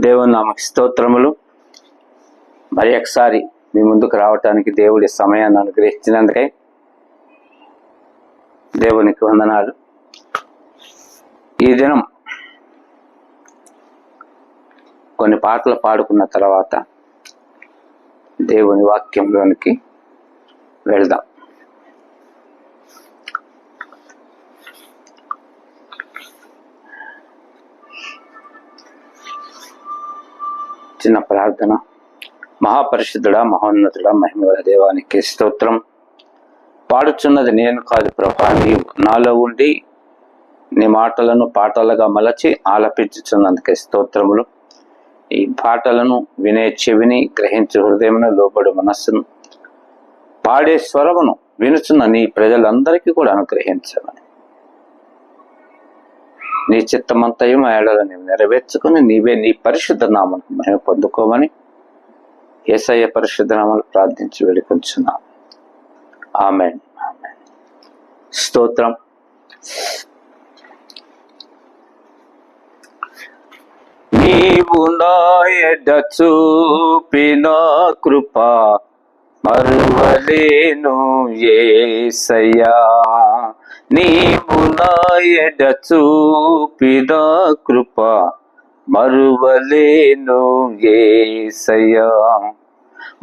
దేవుని నామకి స్తోత్రములు. మరి ఒకసారి మీ ముందుకు రావటానికి దేవుడి సమయాన్ని అనుగ్రహించినందుకై దేవునికి వందనాలు. ఈ దినం కొన్ని పాటలు పాడుకున్న తర్వాత దేవుని వాక్యంలోనికి వెళ్దాం. చిన్న ప్రార్థన. మహాపరిశుద్ధుడా, మహోన్నతుడా, మహిమగల దేవానికి స్తోత్రం. పాడుచున్నది నేను కాదు ప్రభా, నీవు నాలో ఉండి నీ మాటలను పాటలుగా మలచి ఆలపించుచున్నందుకే స్తోత్రములు. ఈ పాటలను వినే చెవిని, గ్రహించే హృదయమును, లోబడి మనస్సును, పాడే స్వరమును వినుచున్న నీ ప్రజలందరికీ కూడా అనుగ్రహించమని, నీ చిత్తమంతయు మా ఏడల నీవు నెరవేర్చుకుని నీవే నీ పరిశుద్ధ నామను మహిమ పొందుకోమని యేసయ్య పరిశుద్ధ నామను ప్రార్థించి వేడుకొంచున్నాం. ఆమేన్. స్తోత్రం. నీవు నా ఎడ చూపిన కృప మరువలేను యేసయ్యా. నీవు నా ఎడ చూపిన కృప మరువలేను యేసయ్యా.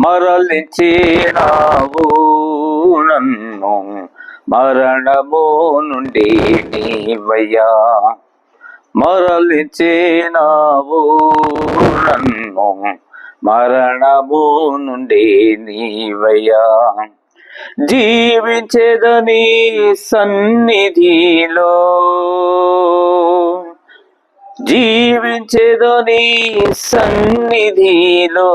మరలించినావు నన్ను మరణము నుండి నీవయ్యా. మరలించినావు నన్ను మరణము నుండి నీవయ్యా. జీవించేదని సన్నిధిలో, జీవించేదని సన్నిధిలో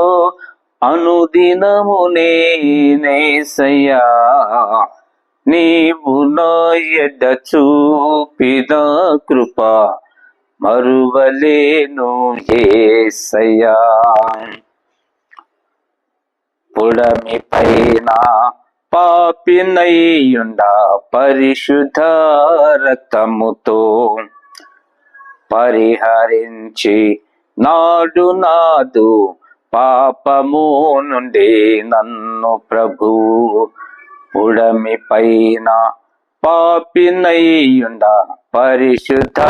అనుదినము నేనేసయ్యా. నీవు నా ఎడ చూపిన కృప మరువలేను యేసయ్యా. పుడమి పైన పాపినయ్యుండ పరిశుద్ధ రక్తముతో పరిహరించి నాడు నాదు పాపము నుండి నన్ను ప్రభు. పుడమి పైన పాపినయ్యుండ పరిశుద్ధ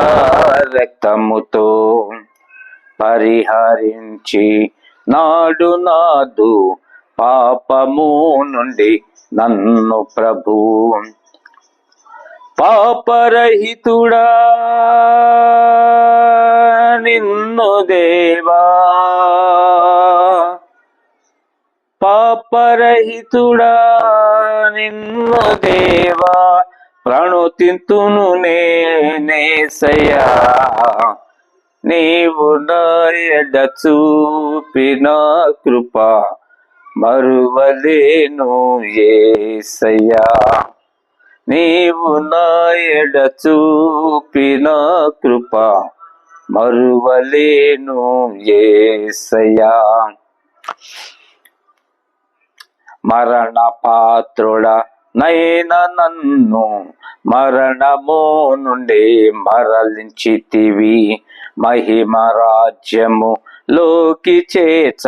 రక్తముతో పరిహరించి నాడు నాదు పాపము నుండి నన్ను ప్రభు. పాపరహితుడా నిన్ను దేవా, పాపరహితుడా నిన్ను దేవా, ప్రణుతింతును నేనేసయ్యా. నీవు నా ఎడ చూపిన కృప మరువలేను యేసయ్యా. నీవు నా ఎడ చూపిన కృప మరువలేను యేసయ్యా. మరణ పాత్రుడా నైన నన్ను మరణము నుండి మరలించితివి. మహిమ రాజ్యము లోకి చేర్చ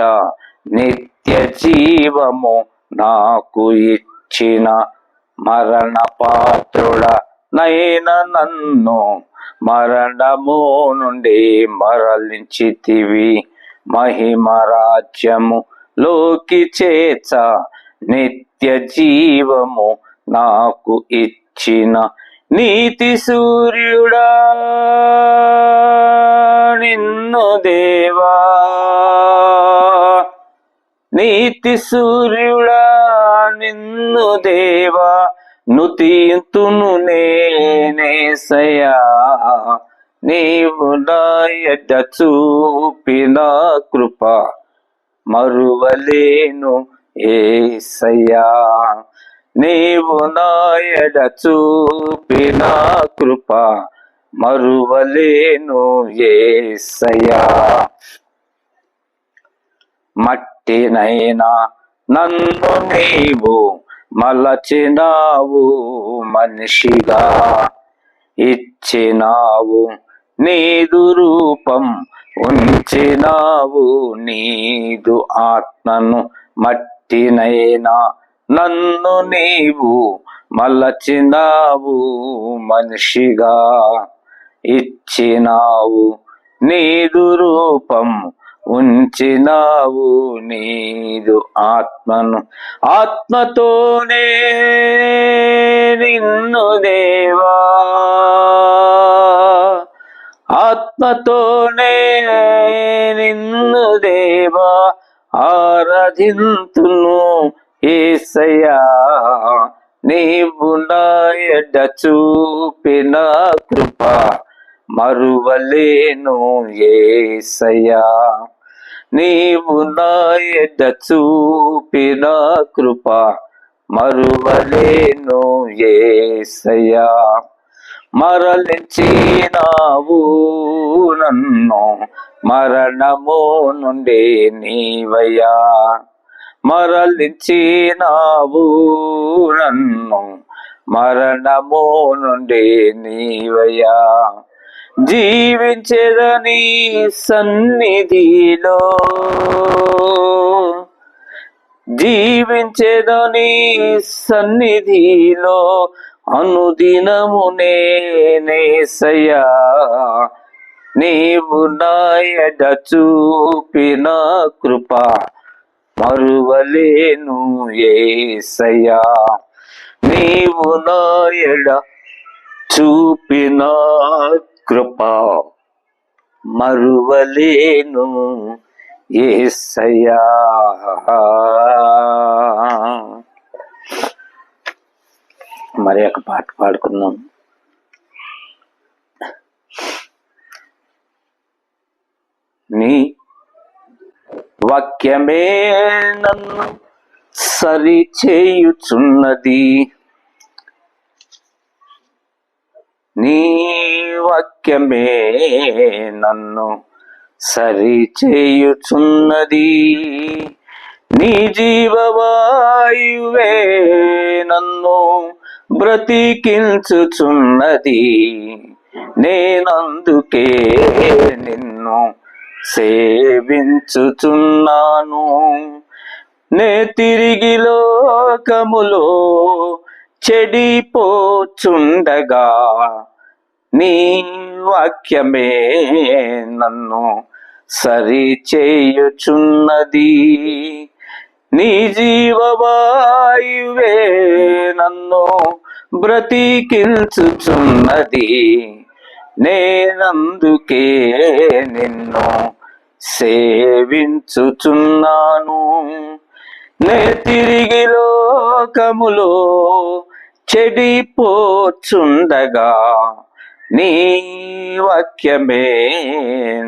నిత్య జీవము నాకు ఇచ్చిన మరణ పాత్రుడా నైన నన్ను మరణము నుండి మరలించితివి. మహిమ రాజ్యము లోకి చేర్చ నిత్య జీవము నాకు ఇచ్చిన నీతి సూర్యుడా నిన్ను దేవా. నీతి సూర్యుడా నిన్ను దేవా, నుతింతును నేనేసయ్యా. నీవు నా ఎడ చూపిన కృప మరువలేను యేసయ్యా. నీవు నా ఎడ చూపిన కృప మరువలేను యేసయ్యా. మట్టినైనా నన్ను నీవు మలచినావు, మనిషిగా ఇచ్చినావు నీదు రూపం ఉంచినావు నీదు ఆత్మను, మట్టినైనా నన్ను నీవు మలచినావు, మనిషిగా ఇచ్చినావు నీదు రూపం, ఉంచినావు నీదు ఆత్మను. ఆత్మతోనే నిన్ను దేవా, ఆత్మతోనే నిన్ను దేవా ఆరాధింతును యేసయ్యా. నీవు నా ఎడ చూపిన కృప మరువలేను యేసయ్యా. నీవు నా ఎడ చూపిన కృప మరువలేను యేసయ్యా. మరలించినావు నన్ను మరణము నుండి నీవయ్యా, మరలించినావు నన్ను మరణము నుండి నీవయ్యా. జీవించెదని సన్నిధిలో, జీవించెదని సన్నిధిలో అనుదినము నేనేసయ్యా. నీవు నా ఎడ చూపిన కృప మరువలేను యేసయ్యా. నీవు నా ఎడ చూపిన కృప మరువలేను యేసయ్యా. మరి ఒక పాట పాడుకుందాం. నీ వాక్యమే నన్ను సరిచేయుచున్నది, నీ వాక్యమే నన్ను సరిచేయుచున్నది, నీ జీవవాయువే నన్ను బ్రతికించుచున్నది. నేనందుకే నిన్ను సేవించుచున్నాను. నే తిరిగి లోకములో చెడిపోచుండగా నీ వాక్యమే నన్ను సరిచేయుచున్నది, నీ జీవవాయువే నన్ను బ్రతికించుచున్నది. నేనందుకే నిన్ను సేవించుచున్నాను. నే తిరిగి లోకములో చెడిపోచుండగా నీ వాక్యమే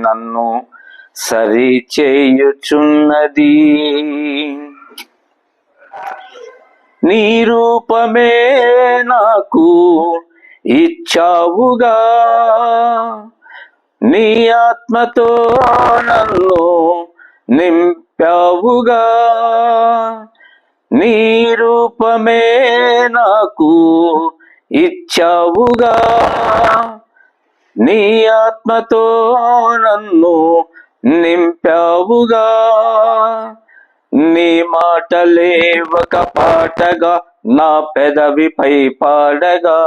నన్ను సరిచేయుచున్నది. నీ రూపమే నాకు ఇచ్చావుగా, నీ ఆత్మతో నన్ను నింపావుగా. నీ రూపమే నాకు ఇచ్చావుగా, నీ ఆత్మతో నన్ను నింపావుగా. నీ మాటలే ఒక పాటగా నా పెదవిపై పాడగా,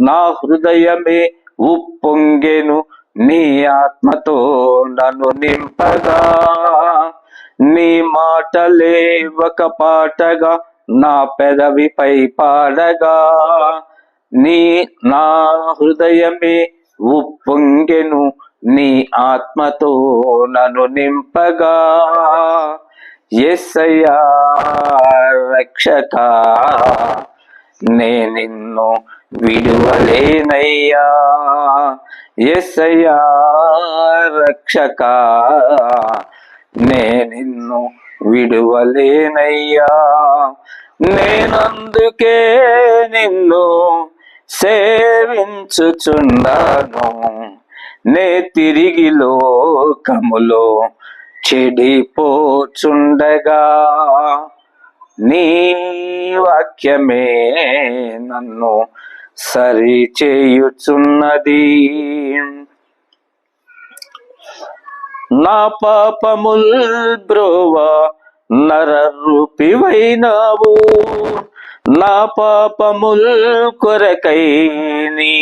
నా హృదయమే ఉప్పొంగెను నీ ఆత్మతో నన్ను నింపగా. నీ మాటలే ఒక పాటగా నా పెదవిపై పాడగా, నా హృదయమే ఉప్పొంగెను నీ ఆత్మతో నన్ను నింపగా. యేసయ్యా రక్షకా, నే నిన్ను విడువలేనయ్యా. యేసయ్యా రక్షకా, నే నిన్ను విడువలేనయ్యా. నేనందుకే నిన్ను సేవించుచున్నాను. నే తిరిగి లోకములో చెడిపోచుండగా నీ వాక్యమే నన్ను సరిచేయుచున్నది. నా పాపముల్ బ్రోవా నరరూపివైనావు, నా పాపముల్ కొరకై నీ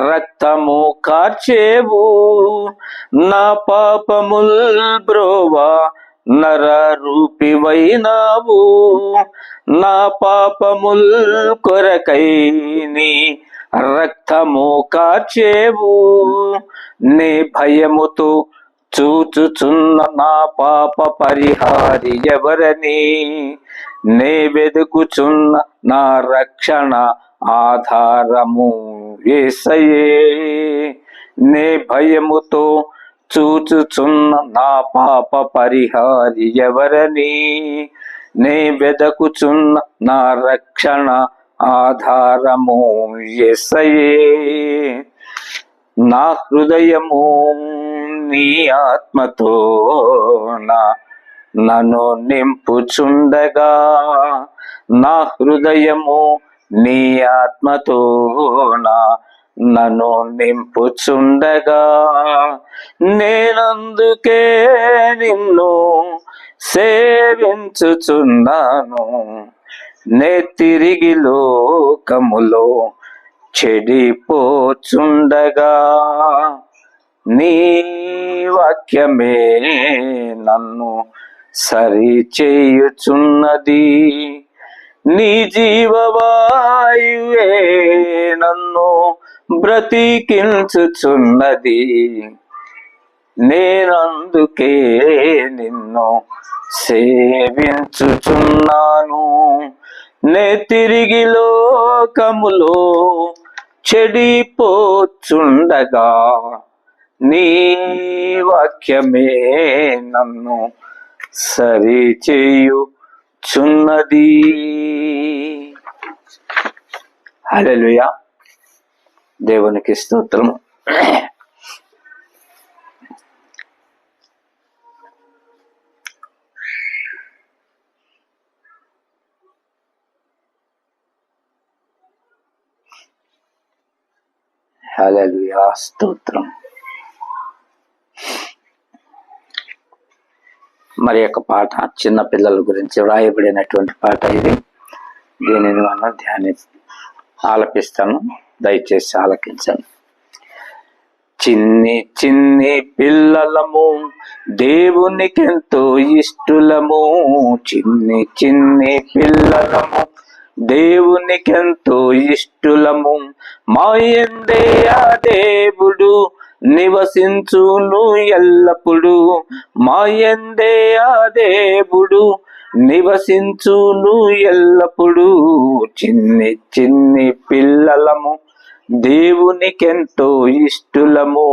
రక్తము కార్చేవు, నా పాపముల్ బ్రోవా నరరూపివైనావు, నా పాపముల్ కొరకై నీ రక్తము కార్చేవు. నీ భయముతో చూచుచున్న నా పాప పరిహారి ఎవరని, నే వెదుకుచున్న నా రక్షణ ఆధారము యేసయ్యే. నే భయముతో చూచుచున్న నా పాప పరిహారి ఎవరని, నే వెదకుచున్న నా రక్షణ ఆధారము యేసయ్యే. నా హృదయము నీ ఆత్మతో నన్ను నింపుచుండగా, నా హృదయము నీ ఆత్మతో నన్ను నింపుచుండగా, నేనందుకే నిన్ను సేవించుచున్నాను. నే తిరిగి లోకములో చెడిపోచుండగా, నీ వాక్యమే నన్ను సరిచేయుచున్నది, నీ జీవవాయువే నన్ను బ్రతికించుచున్నది. నేనందుకే నిన్ను సేవించుచున్నాను. నే తిరిగి లోకములో చెడిపోచుండగా, నీ వాక్యమే నన్ను సరిచేయుచున్నది. హల్లెలూయా. దేవునికి స్తోత్రము. హల్లెలూయా, స్తోత్రం. మరి యొక్క పాట చిన్న పిల్లల గురించి వ్రాయబడినటువంటి పాట ఇది. దీనిని మనం ఆలపిస్తాను, దయచేసి ఆలకించండి. చిన్ని చిన్ని పిల్లలము దేవునికెంతో ఇష్టలము, చిన్ని చిన్ని పిల్లలము దేవునికెంతో ఇష్టలము. మాయందే ఆ దేవుడు నివసించును ఎల్లప్పుడు, మాయందే ఆ దేవుడు నివసించును ఎల్లప్పుడు. చిన్ని చిన్ని పిల్లలము దేవునికెంతో ఇష్టలము,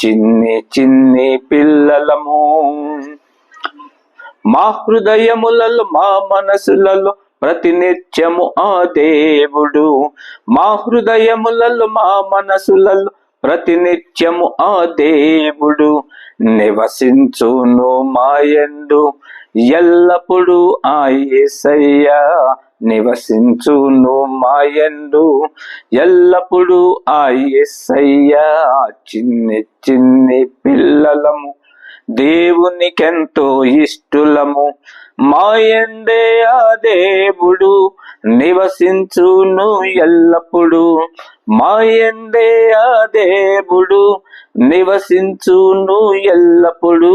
చిన్ని చిన్ని పిల్లలము. మా హృదయములలో మా మనసులలో ప్రతినిత్యము ఆ దేవుడు, మా హృదయములలో మా మనసులలో ప్రతినిత్యము ఆ దేవుడు నివసించును మాయందు ఎల్లప్పుడు. ఆ యేసయ్యా నివసించును మాయందు ఎల్లప్పుడు. ఆ యేసయ్యా. చిన్ని చిన్ని పిల్లలము దేవునికెంతో ఇష్టలము, మాయందే ఆ దేవుడు నివసించును ఎల్లప్పుడు, మాయందే ఆ దేవుడు నివసించును ఎల్లప్పుడు.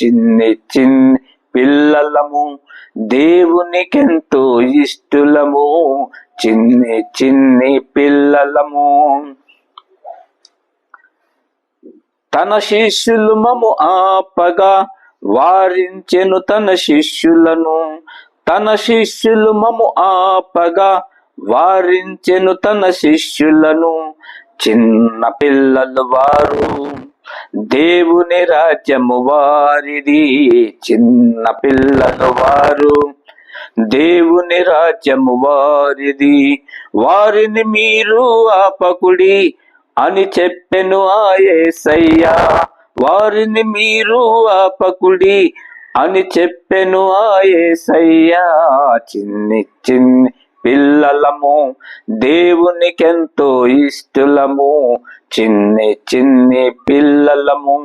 చిన్ని చిన్ని పిల్లలము దేవునికెంతో ఇష్టలము, చిన్ని చిన్ని పిల్లలము. తన శిష్యులు మము ఆపగా వారించెను తన శిష్యులను, తన శిష్యులు మము ఆపగా వారించెను తన శిష్యులను. చిన్న పిల్లలు వారు దేవుని రాజ్యము వారిది, చిన్న పిల్లలు వారు దేవుని రాజ్యము వారిది. వారిని మీరు ఆపకుడి అని చెప్పెను ఆ యేసయ్యా, వారిని మీరు ఆపకుడి అని చెప్పెను ఆ యేసయ్యా. చిన్ని చిన్ని పిల్లలము, దేవునికెంతో ఇష్టలము. చిన్ని చిన్ని పిల్లలము,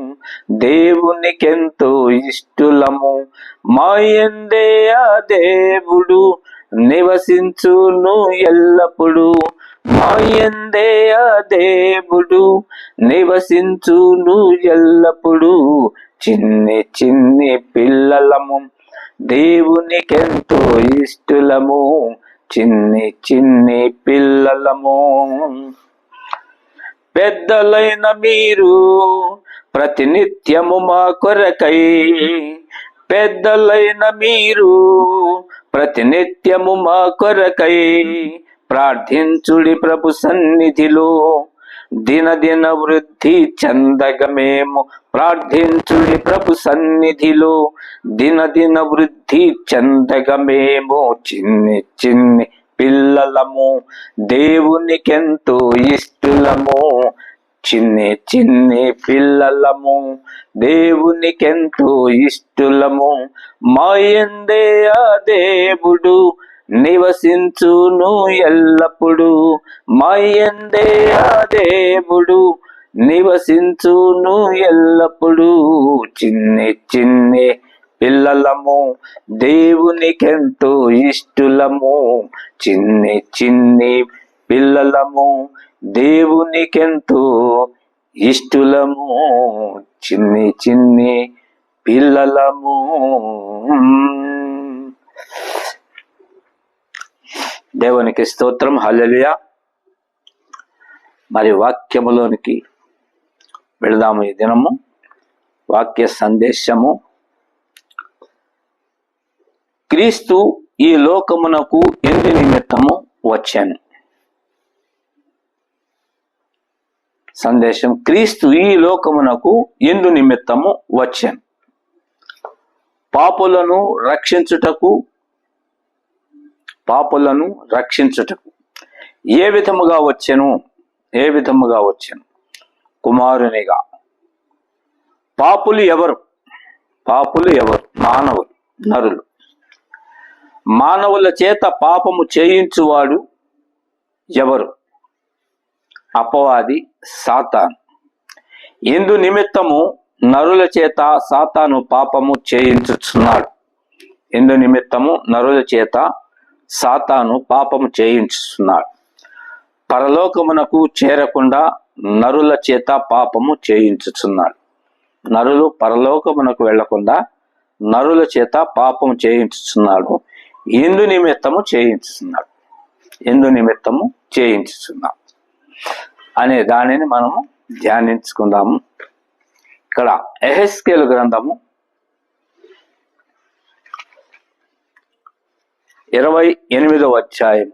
దేవునికెంతో ఇష్టలము. మాయందే ఆ దేవుడు నివసించును ఎల్లప్పుడు. మాయందే ఆ దేవుడు నివసించును ఎల్లప్పుడు. చిన్ని చిన్ని పిల్లలము, దేవునికెంతో ఇష్టలము. చిన్ని చిన్ని పిల్లలము. పెద్దలైన మీరు ప్రతినిత్యము మా కొరకై, పెద్దలైన మీరు ప్రతినిత్యము మా కొరకై ప్రార్థించుడి ప్రభు సన్నిధిలో. దినదిన వృద్ధి చెందగ మేము ప్రార్థించుడి ప్రభు సన్నిధిలో. దినదిన వృద్ధి చెందగ మేము చిన్ని చిన్ని పిల్లలము, దేవునికెంతో ఇష్టలము. చిన్ని చిన్ని పిల్లలము, దేవునికెంతో ఇష్టలము. మాయందే ఆ దేవుడు నివసించును ఎల్లప్పుడు. మాయందే ఆ దేవుడు నివసించును ఎల్లప్పుడు. చిన్ని చిన్ని పిల్లలము, దేవునికెంతో ఇష్టలము. చిన్ని చిన్ని పిల్లలము, దేవునికెంతో ఇష్టలము. చిన్ని చిన్ని పిల్లలము. దేవునికి స్తోత్రం. హల్లెలూయా. మరి వాక్యములోనికి వెళదాము. ఈ దినము వాక్య సందేశము, క్రీస్తు ఈ లోకమునకు ఎందు నిమిత్తము వచ్చాను. సందేశం, క్రీస్తు ఈ లోకమునకు ఎందు నిమిత్తము వచ్చాను. పాపులను రక్షించుటకు. పాపులను రక్షించుటకు ఏ విధముగా వచ్చెను? ఏ విధముగా వచ్చెను? కుమారునిగా. పాపులు ఎవరు? పాపులు ఎవరు? మానవులు, నరులు. మానవుల చేత పాపము చేయించువాడు ఎవరు? అపవాది, సాతాను. ఎందు నిమిత్తము నరుల చేత సాతాను పాపము చేయించుచున్నాడు. ఎందు నిమిత్తము నరుల చేత సాతాను పాపము చేయించుచున్నాడు. పరలోకమునకు చేరకుండా నరుల చేత పాపము చేయించుచున్నాడు. నరులు పరలోకమునకు వెళ్లకుండా నరుల చేత పాపము చేయించుచున్నాడు. ఎందు నిమిత్తము చేయించుచున్నాడు. ఎందు నిమిత్తము చేయించుచున్నాడు అనే దానిని మనము ధ్యానించుకుందాము. ఇక్కడ యెహెజ్కేలు గ్రంథము 28వ అధ్యాయం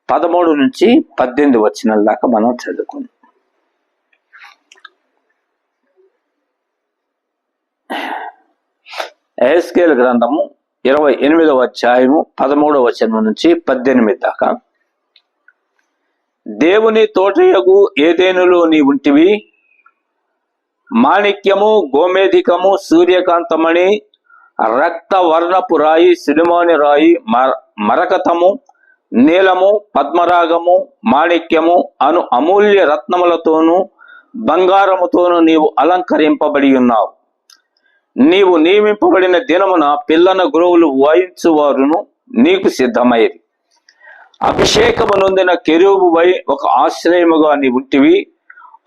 13 నుంచి 18 వచనాల దాకా మనం చదువుకుందాం. యెహెజ్కేలు గ్రంథము 28వ అధ్యాయము 13వ వచనం నుంచి 18 దాకా. దేవుని తోటయగు ఏదెనులో నీ ఉంటివి. మాణిక్యము, గోమేధికము, సూర్యకాంతమణి, రక్త వర్ణపు రాయి, సిలిమాని రాయి, మరకతము, నీలము, పద్మరాగము, మాణిక్యము అను అమూల్య రత్నములతోనూ బంగారముతోనూ నీవు అలంకరింపబడి ఉన్నావు. నీవు నియమింపబడిన దినమున పిల్లన గ్రోవులు వాయించువారును నీకు సిద్ధమైరి. అభిషేకము నొందిన కెరూబువై ఒక ఆశ్రయముగా నీ ఉంటివి.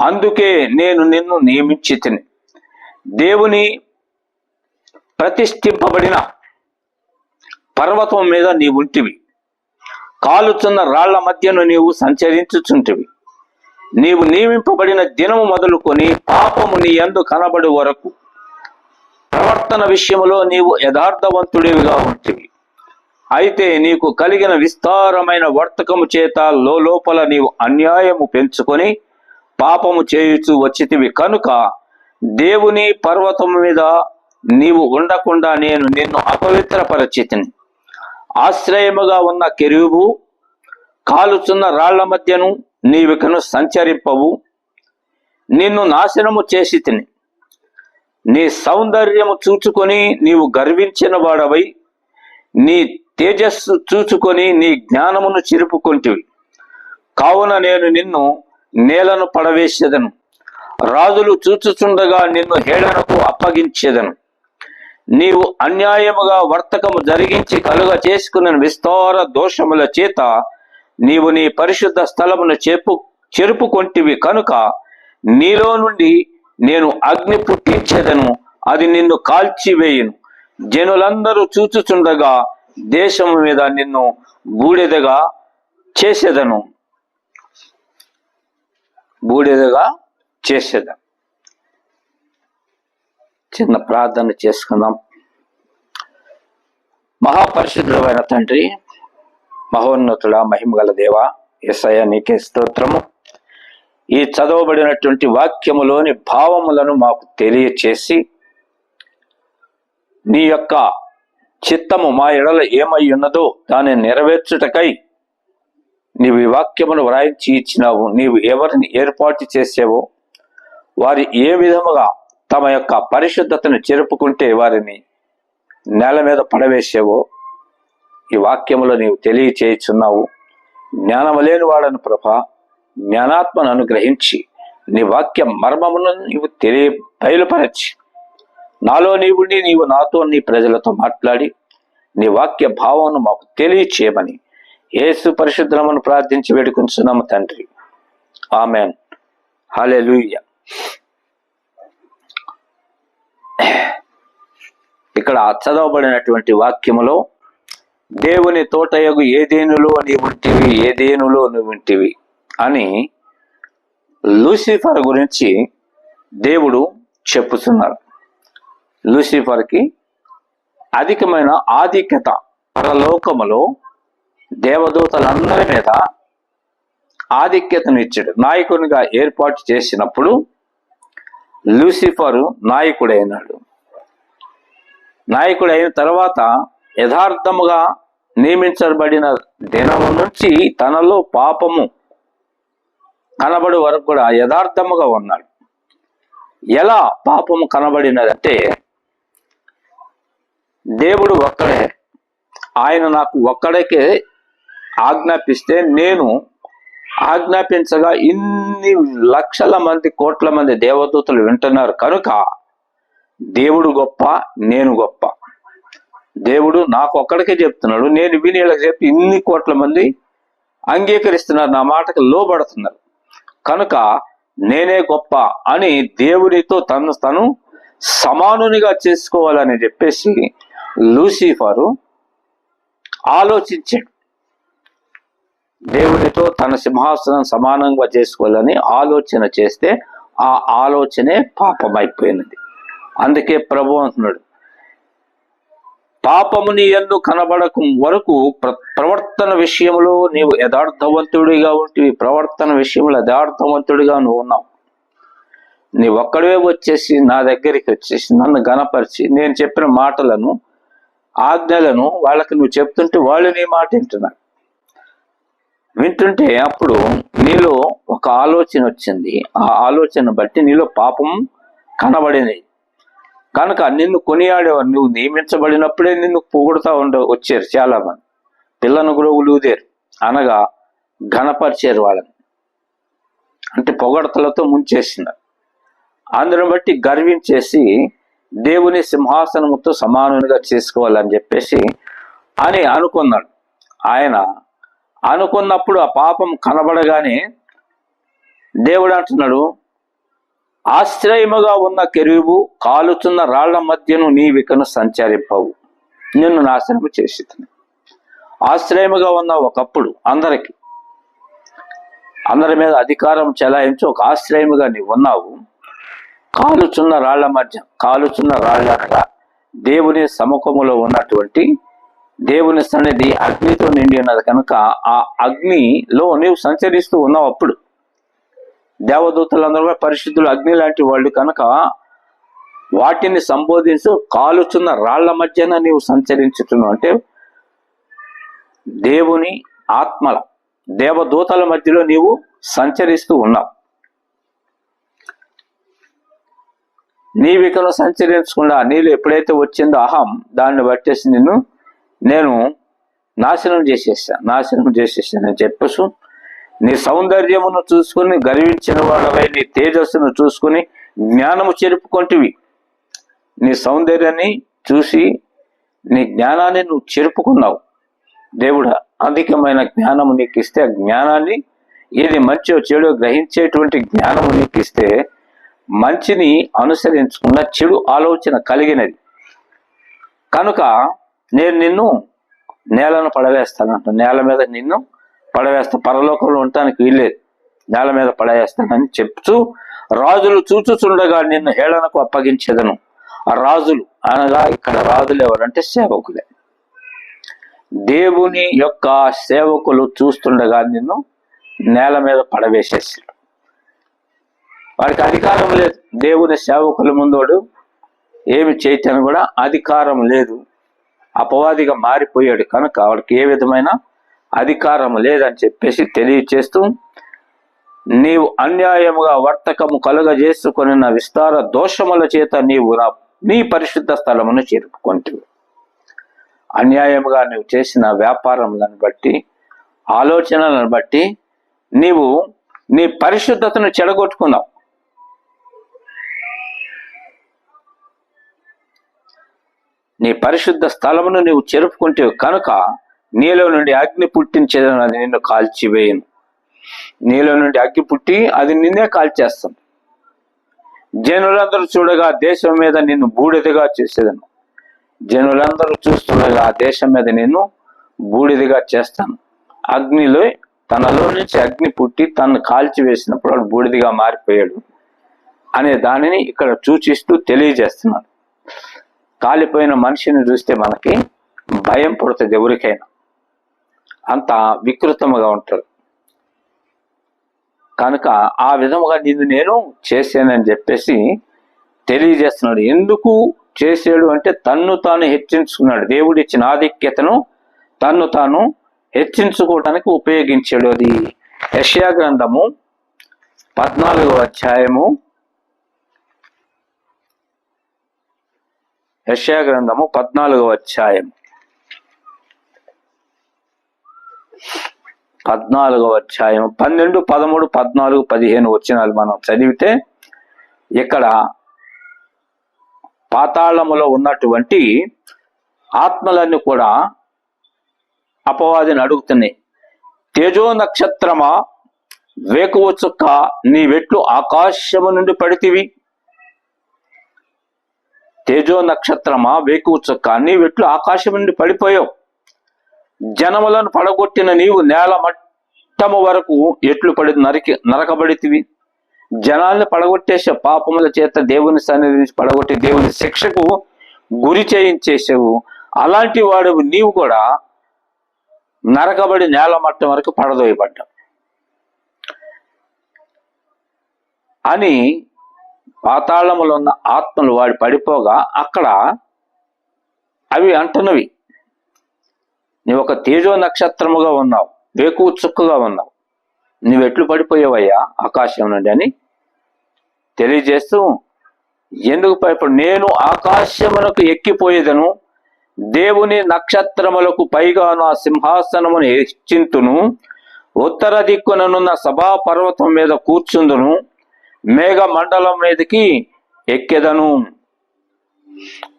అందుకే నేను నిన్ను నియమించితిని. దేవుని ప్రతిష్ఠింపబడిన పర్వతం మీద నీ ఉంటివి. కాలుచున్న రాళ్ల మధ్యను నీవు సంచరించుచుంటివి. నీవు నియమింపబడిన దినము మొదలుకొని పాపము నీ యందు కనబడు వరకు ప్రవర్తన విషయంలో నీవు యథార్థవంతుడివిగా ఉంటివి. అయితే నీకు కలిగిన విస్తారమైన వర్తకము చేత లోపల నీవు అన్యాయము పెంచుకొని పాపము చేయుచు వచ్చితివి. కనుక దేవుని పర్వతము మీద నీవు ఉండకుండా నేను నిన్ను అపవిత్రపరచితిని. ఆశ్రయముగా ఉన్న కెరూబు, కాలుచున్న రాళ్ల మధ్యను నీవికను సంచరింపవు. నిన్ను నాశనము చేసి తిని. నీ సౌందర్యము చూచుకొని నీవు గర్వించిన వాడవై నీ తేజస్సు చూచుకొని నీ జ్ఞానమును చిరుపుకొంటివి. కావున నేను నిన్ను నేలను పడవేసేదను, రాజులు చూచుచుండగా నిన్ను హేళనకు అప్పగించేదను. నీవు అన్యాయముగా వర్తకము జరిగించి కలుగ చేసుకున్న విస్తార దోషముల చేత నీవు నీ పరిశుద్ధ స్థలమును చెరుపుకొంటివి కనుక నీలో నుండి నేను అగ్ని పుట్టించేదను, అది నిన్ను కాల్చివేయును. జనులందరూ చూచుచుండగా దేశము మీద నిన్ను బూడిదగా చేసేదను. చిన్న ప్రార్థన చేసుకుందాం. మహాపరిశుద్ధుడైన తండ్రి, మహోన్నతుడ, మహిమగల దేవ, యేసయ్య నీకే స్తోత్రము. ఈ చదవబడినటువంటి వాక్యములోని భావములను మాకు తెలియచేసి నీ యొక్క చిత్తము మా ఎడల ఏమై ఉన్నదో దాన్ని నెరవేర్చుటకై నీవు ఈ వాక్యమును వ్రాయించి ఇచ్చినావు. నీవు ఎవరిని ఏర్పాటు చేసావో, వారి ఏ విధముగా తమ యొక్క పరిశుద్ధతను చెరుపుకుంటే వారిని నేల మీద పడవేసావో ఈ వాక్యములో నీవు తెలియచేయుచున్నావు. జ్ఞానము లేని వాడను ప్రభా, జ్ఞానాత్మను అనుగ్రహించి నీ వాక్య మర్మమును నీవు బయలుపరచి నాలో నీవుండి నీవు నాతో నీ ప్రజలతో మాట్లాడి నీ వాక్య భావమును మాకు తెలియచేయమని యేసు పరిశుద్ధమును ప్రార్థించి వేడుకొంచున్నాము తండ్రి. ఆమెన్. హల్లెలూయా. ఇక్కడ చదవబడినటువంటి వాక్యములో దేవుని తోటయగు ఏదేనులో నీవు ఉంటివి అని లూసిఫర్ గురించి దేవుడు చెప్పుతున్నారు. లూసిఫర్కి అధికమైన ఆధిక్యత పరలోకములో దేవదూతలందరి మీద ఆధిక్యతను ఇచ్చాడు. నాయకునిగా ఏర్పాటు చేసినప్పుడు లూసిఫరు నాయకుడైనాడు. నాయకుడైన తర్వాత యథార్థముగా నియమించబడిన దినము నుంచి తనలో పాపము కనబడి వరకు కూడా యథార్థముగా ఉన్నాడు. ఎలా పాపము కనబడినదంటే, దేవుడు ఒక్కడే, ఆయన నాకు ఒక్కడికే ఆజ్ఞాపిస్తే నేను ఆజ్ఞాపించగా ఇన్ని లక్షల మంది కోట్ల మంది దేవదూతలు వింటున్నారు కనుక దేవుడు గొప్ప, నేను గొప్ప. దేవుడు నాకు ఒక్కడికే చెప్తున్నాడు, నేను విని వీళ్ళకి చెప్పి ఇన్ని కోట్ల మంది అంగీకరిస్తున్నారు, నా మాటకు లోబడుతున్నారు కనుక నేనే గొప్ప అని దేవుడితో తను సమానునిగా చేసుకోవాలని చెప్పేసి లూసిఫరు ఆలోచించాడు. దేవుడితో తన సింహాసనం సమానంగా చేసుకోవాలని ఆలోచన చేస్తే ఆ ఆలోచనే పాపమైపోయినది. అందుకే ప్రభు అంటున్నాడు, పాపము నీ యందు కనబడక వరకు ప్రవర్తన విషయంలో నీవు యథార్థవంతుడిగా ఉంటివి. ప్రవర్తన విషయంలో యథార్థవంతుడిగా నువ్వు ఉన్నావు. నీ ఒక్కడే వచ్చేసి నా దగ్గరికి వచ్చేసి నన్ను గణపరిచి నేను చెప్పిన మాటలను, ఆజ్ఞలను వాళ్ళకి నువ్వు చెప్తుంటే వాళ్ళు నీ మాట వింటున్నారు. వింటుంటే అప్పుడు నీలో ఒక ఆలోచన వచ్చింది. ఆ ఆలోచన బట్టి నీలో పాపం కనబడింది కనుక నిన్ను కొనియాడేవారు. నువ్వు నియమించబడినప్పుడే నిన్ను పొగుడుతూ వచ్చారు చాలా మంది. పిల్లను గురువులుదేరు అనగా ఘనపరిచారు వాళ్ళని, అంటే పొగడతలతో ముంచేసినారు. అందుని బట్టి గర్వించేసి దేవుని సింహాసనముతో సమానునిగా చేసుకోవాలని చెప్పేసి అని అనుకున్నాడు. ఆయన అనుకున్నప్పుడు ఆ పాపం కనబడగానే దేవుడు అంటున్నాడు, ఆశ్రయముగా ఉన్న కెరూబు కాలుచున్న రాళ్ల మధ్యను నీవికను సంచరింపవు, నిన్ను నాశనము చేసి. ఆశ్రయముగా ఉన్న ఒకప్పుడు అందరి మీద అధికారం చెలాయించి ఒక ఆశ్రయముగా నీవు ఉన్నావు. కాలుచున్న రాళ్ల మధ్య, కాలుచున్న రాళ్ళగా దేవుని సముఖములో ఉన్నటువంటి దేవుని సన్నిధి అగ్నితో నిండి ఉన్నది కనుక ఆ అగ్నిలో నీవు సంచరిస్తూ ఉన్నావు. అప్పుడు దేవదూతలందరూ పరిశుద్ధులు, అగ్ని లాంటి వాళ్ళు కనుక వాటిని సంబోధించు కాలుచున్న రాళ్ల మధ్యన నీవు సంచరించుతున్నావు. అంటే దేవుని ఆత్మల, దేవదూతల మధ్యలో నీవు సంచరిస్తూ ఉన్నావు. నీవికను సంచరించకుండా నీళ్ళు ఎప్పుడైతే వచ్చిందో అహం, దాన్ని బట్టేసి నిన్ను నేను నాశనం చేసేసానని చెప్పేసి నీ సౌందర్యమును చూసుకుని గర్వించిన వాడవై నీ తేజస్సును చూసుకుని జ్ఞానము చెరుపుకొంటివి. నీ సౌందర్యాన్ని చూసి నీ జ్ఞానాన్ని నువ్వు చెరుపుకున్నావు. దేవుడు అధికమైన జ్ఞానము నీకు ఇస్తే, ఆ జ్ఞానాన్ని ఏది మంచో చెడో గ్రహించేటువంటి జ్ఞానము నీకు ఇస్తే, మంచిని అనుసరించుకున్న చెడు ఆలోచన కలిగినది కనుక నేను నిన్ను నేలను పడవేస్తానంట. నేల మీద నిన్ను పడవేస్తా, పరలోకంలో ఉండటానికి వీల్లేదు, నేల మీద పడవేస్తానని చెప్తూ రాజులు చూచుచుండగా నిన్ను హేళనకు అప్పగించేదను. ఆ రాజులు అనగా ఇక్కడ రాజులు ఎవరంటే సేవకులే. దేవుని యొక్క సేవకులు చూస్తుండగా నిన్ను నేల మీద పడవేసేసాడు. వాడికి అధికారం లేదు. దేవుని సేవకుల ముందోడు ఏమి చేయటానికి కూడా అధికారం లేదు. అపవాదిగా మారిపోయాడు కనుక వాడికి ఏ విధమైన అధికారం లేదని చెప్పేసి తెలియచేస్తూ, నీవు అన్యాయముగా వర్తకము కలుగజేసుకొని నా విస్తార దోషముల చేత నీవు నీ పరిశుద్ధ స్థలమును చేరుకుంటివి. అన్యాయముగా నువ్వు చేసిన వ్యాపారములను బట్టి, ఆలోచనలను బట్టి నీవు నీ పరిశుద్ధతను చెడగొట్టుకున్నావు. నీ పరిశుద్ధ స్థలమును నీవు చెరుపుకుంటే కనుక నీలో నుండి అగ్ని పుట్టించేదని అది నిన్ను కాల్చివేయను. నీలో నుండి అగ్ని పుట్టి అది నిన్నే కాల్చేస్తుంది. జనులందరూ చూడగా దేశం మీద నిన్ను బూడిదగా చేసేదను. జనులందరూ చూస్తుండగా ఆ దేశం మీద నిన్ను బూడిదగా చేస్తాను. అగ్నిలో తనలో నుంచి అగ్ని పుట్టి తనను కాల్చివేసినప్పుడు వాడు బూడిదిగా మారిపోయాడు అనే దానిని ఇక్కడ సూచిస్తూ తెలియజేస్తున్నాడు. కాలిపోయిన మనిషిని చూస్తే మనకి భయం పుడుతుంది. ఎవరికైనా అంత వికృతముగా ఉంటారు కనుక ఆ విధముగా నిన్ను నేను చేశానని చెప్పేసి తెలియజేస్తున్నాడు. ఎందుకు చేసాడు అంటే తన్ను తాను హెచ్చించుకున్నాడు. దేవుడిచ్చిన ఆధిక్యతను తన్ను తాను హెచ్చించుకోవటానికి ఉపయోగించాడు. అది యెషయా గ్రంథము 14వ అధ్యాయము, యెషయా గ్రంథము 14వ అధ్యాయం 12, 13, 14, 15 వచనాలు మనం చదివితే ఇక్కడ పాతాళములో ఉన్నటువంటి ఆత్మలన్నీ కూడా అపవాదిని అడుగుతున్నాయి. తేజో నక్షత్రమా, వేకువ చుక్క, నీ వెట్లు ఆకాశము నుండి పడితివి. తేజో నక్షత్రమా, వేకువ చుక్క, నీ వెట్లు ఆకాశం నుండి పడిపోయావు. జనములను పడగొట్టిన నీవు నేల మట్టము వరకు ఎట్లు పడి నరకబడితివి. జనాలను పడగొట్టేసే పాపముల చేత దేవుని సన్నిధి నుంచి పడగొట్టి దేవుని శిక్షకు గురి చేయించేసావు. అలాంటి వాడు నీవు కూడా నరకబడి నేల మట్టం వరకు పడదోయబడ్డావు అని పాతాళములో ఉన్న ఆత్మలు వాడు పడిపోగా అక్కడ అవి అంటున్నవి, నీవు ఒక తేజో నక్షత్రముగా ఉన్నావు, వేకువ చుక్కగా ఉన్నావు, నువ్వెట్లు పడిపోయావయ్యా ఆకాశం నుండి అని తెలియజేస్తూ, ఎందుకు పడిపోయి నేను ఆకాశమునకు ఎక్కిపోయేదను, దేవుని నక్షత్రములకు పైగా నా సింహాసనమును హెచ్చింతును, ఉత్తర దిక్కుననున్న సభా పర్వతం మీద కూర్చుందును, మేఘ మండలం మీదకి ఎక్కెదను.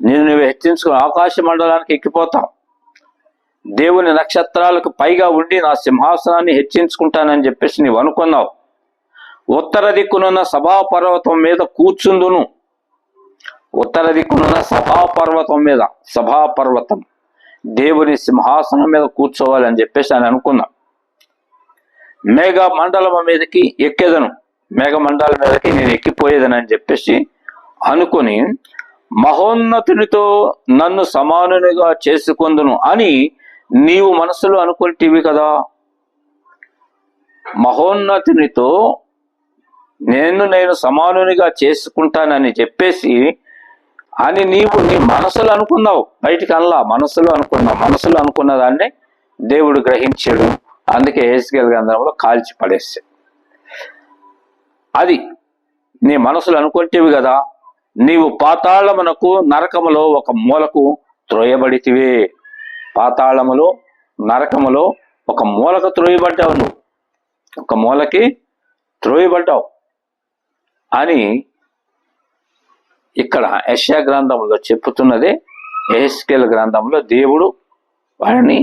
నువ్వు హెచ్చించుకుని ఆకాశ మండలానికి ఎక్కిపోతావు. దేవుని నక్షత్రాలకు పైగా ఉండి నా సింహాసనాన్ని హెచ్చించుకుంటానని చెప్పేసి నీవు అనుకున్నావు. ఉత్తర దిక్కునున్న సభా పర్వతం మీద కూర్చుందును. ఉత్తర దిక్కునున్న సభాపర్వతం మీద, సభాపర్వతం దేవుని సింహాసనం మీద కూర్చోవాలని చెప్పేసి అని అనుకున్నాం. మేఘ మండలం మీదకి ఎక్కేదను, మేఘ మండలం మీదకి నేను ఎక్కిపోయేదని అని చెప్పేసి అనుకుని మహోన్నతునితో నన్ను సమానునిగా చేసుకొందును అని నీవు మనసులో అనుకుంటేవి కదా. మహోన్నతునితో నేను సమానునిగా చేసుకుంటానని చెప్పేసి అని నీవు నీ మనసులో అనుకున్నావు, బయటికి అనలా, మనసులో అనుకున్నావు. మనసులో అనుకున్న దాన్ని దేవుడు గ్రహించాడు. అందుకే యెహెజ్కేలు గ్రంథంలో కాల్చి పడేసాడు. అది నీ మనసులో అనుకుంటేవి కదా. నీవు పాతాళమునకు, నరకములో ఒక మూలకు త్రోయబడితివే. పాతాళములో, నరకములో ఒక మూలకు త్రోయబడ్డావు, నువ్వు ఒక మూలకి త్రోయబడ్డావు అని ఇక్కడ యెషయా గ్రంథంలో చెప్పుతున్నదే. యెహెజ్కేలు గ్రంథంలో దేవుడు వాడిని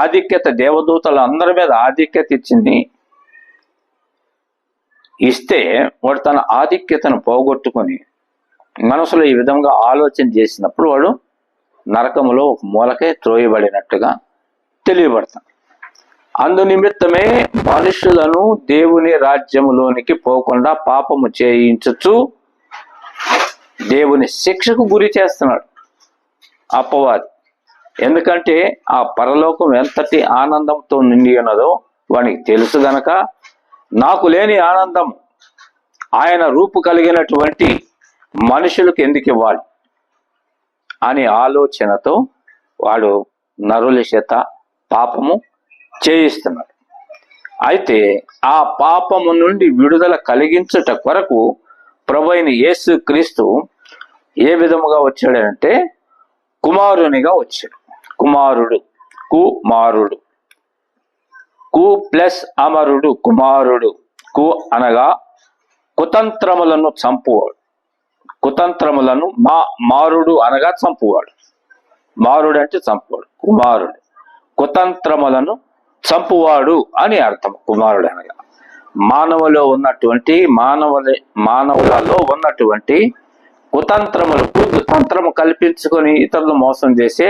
ఆధిక్యత, దేవదూతలు అందరి మీద ఆధిక్యత ఇస్తే వాడు తన ఆధిక్యతను పోగొట్టుకొని మనసులో ఈ విధంగా ఆలోచన చేసినప్పుడు వాడు నరకములో ఒక మూలకే త్రోయబడినట్టుగా తెలియబడతాడు. అందు నిమిత్తమే మనుషులను దేవుని రాజ్యములోనికి పోకుండా పాపము చేయించుచు దేవుని శిక్షకు గురి చేస్తున్నాడు అపవాది. ఎందుకంటే ఆ పరలోకం ఎంతటి ఆనందంతో నిండి ఉన్నదో వానికి తెలుసు గనక, నాకు లేని ఆనందం ఆయన రూపు కలిగినటువంటి మనుషులకు ఎందుకు ఇవ్వాలి అనే ఆలోచనతో వాడు నరుల చేత పాపము చేయిస్తున్నాడు. అయితే ఆ పాపము నుండి విడుదల కలిగించుట కొరకు ప్రభువైన యేసు క్రీస్తు ఏ విధముగా వచ్చాడంటే కుమారునిగా వచ్చాడు. కుమారుడు, కుమారుడు, కు ప్లస్ అమరుడు, కుమారుడు. కు అనగా కుతంత్రములను చంపువాడు, కుతంత్రములను మారుడు అనగా చంపువాడు. మారుడు అంటే చంపువాడు, కుమారుడు కుతంత్రములను చంపువాడు అని అర్థం. కుమారుడు అనగా మానవులలో ఉన్నటువంటి కుతంత్రము కల్పించుకొని ఇతరులు మోసం చేసే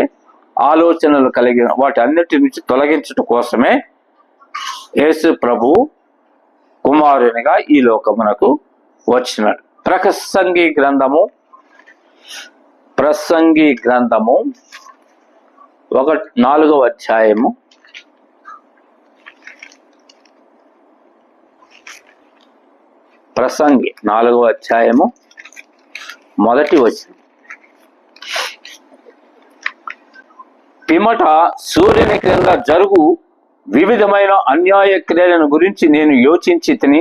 ఆలోచనలు కలిగిన వాటి అన్నిటి నుంచి తొలగించడం కోసమే యేసు ప్రభు కుమారునిగా ఈ లోకమునకు వచ్చినాడు. ప్రసంగి గ్రంథము 4వ అధ్యాయము 4వ అధ్యాయము 1వ వచనం. పిమ్మట సూర్యుని క్రింద జరుగు వివిధమైన అన్యాయ క్రియలను గురించి నేను యోచించి తిని,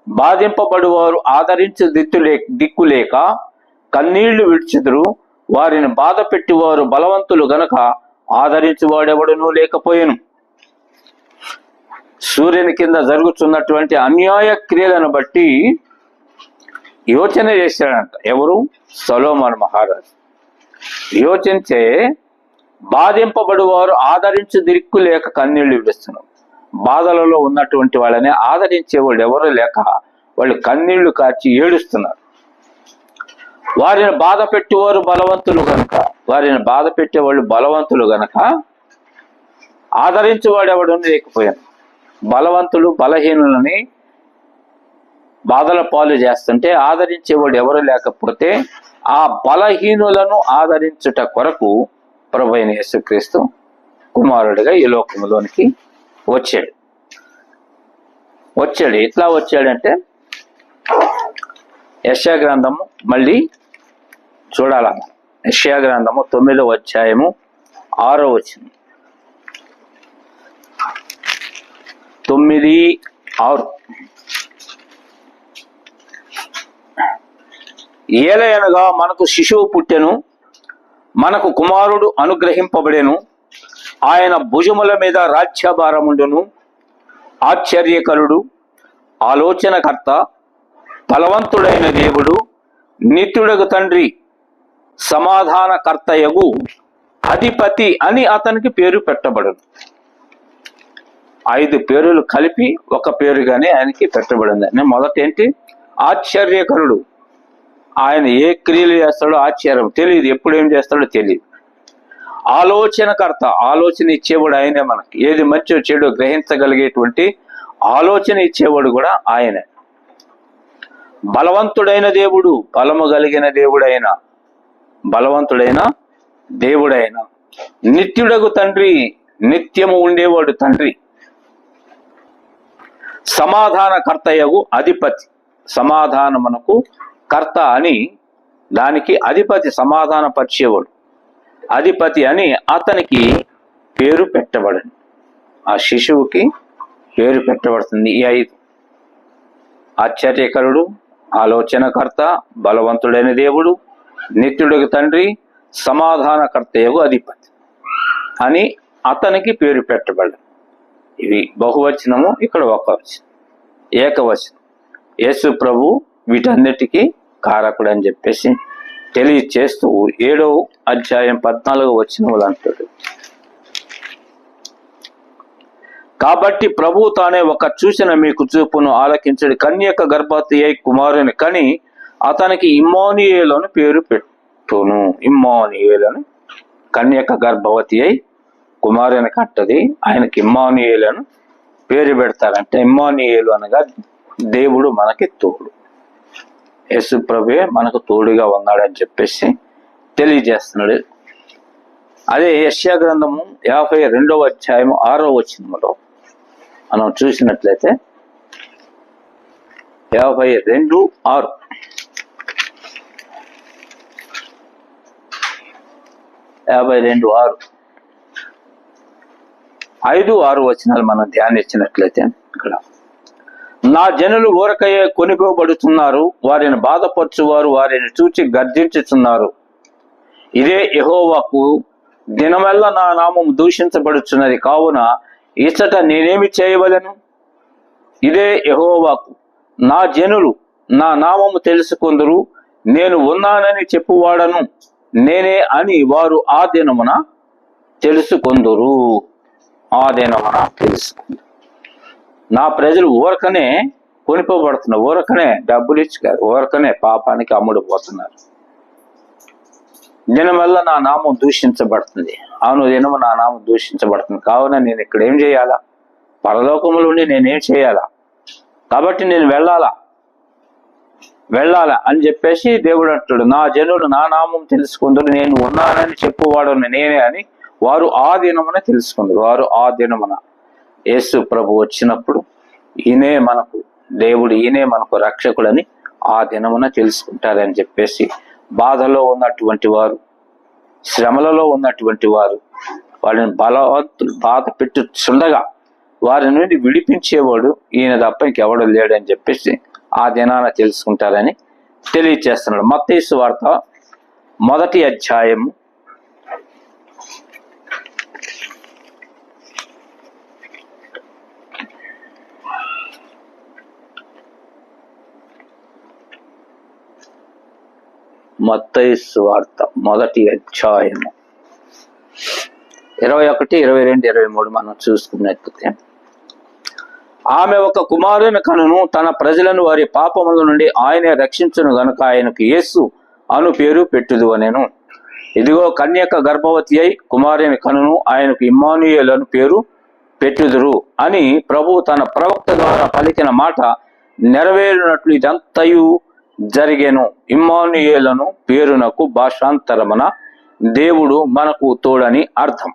బాధింపబడువారు ఆదరించు దిక్కులేక కన్నీళ్లు విడిచెదరు. వారిని బాధ పెట్టివారు బలవంతులు గనక ఆదరించువాడెవడునూ లేకపోయాను. సూర్యుని కింద జరుగుతున్నటువంటి అన్యాయ క్రియలను బట్టి యోచన చేశాడంట. ఎవరు? సొలొమోను మహారాజు. యోచించే బాధింపబడువారు ఆదరించు దిక్కు లేక కన్నీళ్లు విడుస్తున్నారు. బాధలలో ఉన్నటువంటి వాళ్ళని ఆదరించేవాళ్ళు ఎవరు లేక వాళ్ళు కన్నీళ్లు కార్చి ఏడుస్తున్నారు. వారిని బాధ పెట్టేవారు బలవంతులు గనక ఆదరించేవాడు ఎవడు లేకపోయాను. బలవంతులు బలహీనులని బాధల పాలు చేస్తుంటే ఆదరించేవాడు ఎవరు లేకపోతే ఆ బలహీనులను ఆదరించుట కొరకు ప్రభువైన యేసుక్రీస్తు కుమారుడిగా ఈ లోకములోనికి వచ్చాడు. ఎట్లా వచ్చాడంటే యెషయా గ్రంథము మళ్ళీ చూడాలన్న. యెషయా గ్రంథము 9వ అధ్యాయము 6వ వచనం. 9:6. ఏలయనగా మనకు శిశువు పుట్టెను, మనకు కుమారుడు అనుగ్రహింపబడెను, ఆయన భుజముల మీద రాజ్యభారముండును. ఆశ్చర్యకరుడు, ఆలోచనకర్త, బలవంతుడైన దేవుడు, నిత్యుడగు తండ్రి, సమాధానకర్తయగు అధిపతి అని అతనికి పేరు పెట్టబడును. 5 పేరులు కలిపి ఒక పేరుగానే ఆయనకి పెట్టబడింది. మొదట ఏంటి? ఆశ్చర్యకరుడు. ఆయన ఏ క్రియలు చేస్తాడో ఆశ్చర్యం తెలియదు, ఎప్పుడు ఏం చేస్తాడో తెలియదు. ఆలోచనకర్త, ఆలోచన ఇచ్చేవాడు ఆయనే. మనకి ఏది మంచో చెడు గ్రహించగలిగేటువంటి ఆలోచన ఇచ్చేవాడు కూడా ఆయనే. బలవంతుడైన దేవుడు, బలము కలిగిన బలవంతుడైన దేవుడైన, నిత్యుడగు తండ్రి, నిత్యము ఉండేవాడు తండ్రి, సమాధానకర్తయగు అధిపతి. సమాధానమునకు కర్త అని దానికి అధిపతి, సమాధాన పరిచేవాడు అధిపతి అని అతనికి పేరు పెట్టబడింది. ఆ శిశువుకి పేరు పెట్టబడుతుంది ఈ 5. ఆశ్చర్యకరుడు, ఆలోచనకర్త, బలవంతుడైన దేవుడు, నిత్యుడికి తండ్రి, సమాధానకర్తయగు అధిపతి. అని అతనికి పేరు పెట్టబడి. ఇవి బహువచనము, ఇక్కడ ఒక వచనం, ఏకవచనం. యేసు ప్రభు వీటన్నిటికీ కారకుడు అని చెప్పేసి తెలియచేస్తూ 7వ అధ్యాయం 14వ వచనములు అంటాడు. కాబట్టి ప్రభు తానే ఒక సూచన మీకు చూపును, ఆలకించడు. కన్యక గర్భవతి అయి కుమారుని కని అతనికి ఇమ్మానుయేలు పేరు పెట్టును. ఇమ్మానుయేలు, కన్యక గర్భవతి అయి కుమారుని కట్టది, ఆయనకి ఇమ్మానుయేలు పేరు పెడతారంటే ఇమ్మానుయేలు అనగా దేవుడు మనకి తోడు, యేసు ప్రభువే మనకు తోడుగా ఉన్నాడని చెప్పేసి తెలియజేస్తున్నాడు. అదే యెషయా గ్రంథము 52వ అధ్యాయము 6వ వచనములో మనం చూసినట్లయితే 52:6 5-6 వచనాలు మనం ధ్యానించినట్లయితే ఇక్కడ, నా జనులు ఊరకయ్యే కొనిపోబడుతున్నారు, వారిని బాధపరచువారు వారిని చూచి గర్జించుచున్నారు. ఇదే యెహోవాకు దినమెల్లా నా నామం దూషించబడుచున్నది, కావున ఇచ్చట నేనేమి చేయవలెను? ఇదే యెహోవాకు, నా జనులు నా నామము తెలుసుకొందురు, నేను ఉన్నానని చెప్పువాడను నేనే అని వారు ఆ దినమున తెలుసుకొందురు. ఆ దినమున తెలుసుకుందరు. నా ప్రజలు ఊరకనే కొనిపోబడుతున్నారు, ఊరకనే డబ్బులు ఇచ్చుకారు, ఊరకనే పాపానికి అమ్ముడుపోతున్నారు. దినమల్ల నా నామం దూషించబడుతుంది. అవును, దినము నా నామం దూషించబడుతుంది. కావున నేను ఇక్కడ ఏం చేయాలా? పరలోకములో ఉండి నేనేం చేయాలా? కాబట్టి నేను వెళ్ళాలా అని చెప్పేసి దేవుడు అంటాడు, నా జనుడు నా నామం తెలుసుకుందరు, నేను ఉన్నానని చెప్పువాడు నేనే అని వారు ఆ దినమున తెలుసుకుందరు. వారు ఆ దినమున యేసు ప్రభు వచ్చినప్పుడు ఈయనే మనకు దేవుడు, ఈయనే మనకు రక్షకుడని ఆ దినమున తెలుసుకుంటారని చెప్పేసి, బాధలో ఉన్నటువంటి వారు, శ్రమలలో ఉన్నటువంటి వారు, వారిని బలవంతులు బాధ పెట్టుచుండగా వారి నుండి విడిపించేవాడు ఈయన తప్ప ఇంకెవడు లేడని చెప్పేసి ఆ దినాన తెలుసుకుంటారని తెలియచేస్తున్నాడు. మత్తయి సువార్త 1వ అధ్యాయము 21, 22, 23 మనం చూసుకున్నట్లయితే, ఆమె ఒక కుమారుని కనును, తన ప్రజలను వారి పాపముల నుండి ఆయనే రక్షించును గనుక ఆయనకు యేసు అను పేరు పెట్టుదు అనేను. ఇదిగో కన్యక గర్భవతి అయి కుమారుని కనును, ఆయనకు ఇమ్మానుయేలు అను పేరు పెట్టుదురు అని ప్రభు తన ప్రవక్త ద్వారా పలికిన మాట నెరవేరినట్లు ఇదంతయు జరిగెను. ఇమ్మానుయేలను పేరునకు భాషాంతరమున దేవుడు మనకు తోడని అర్థం.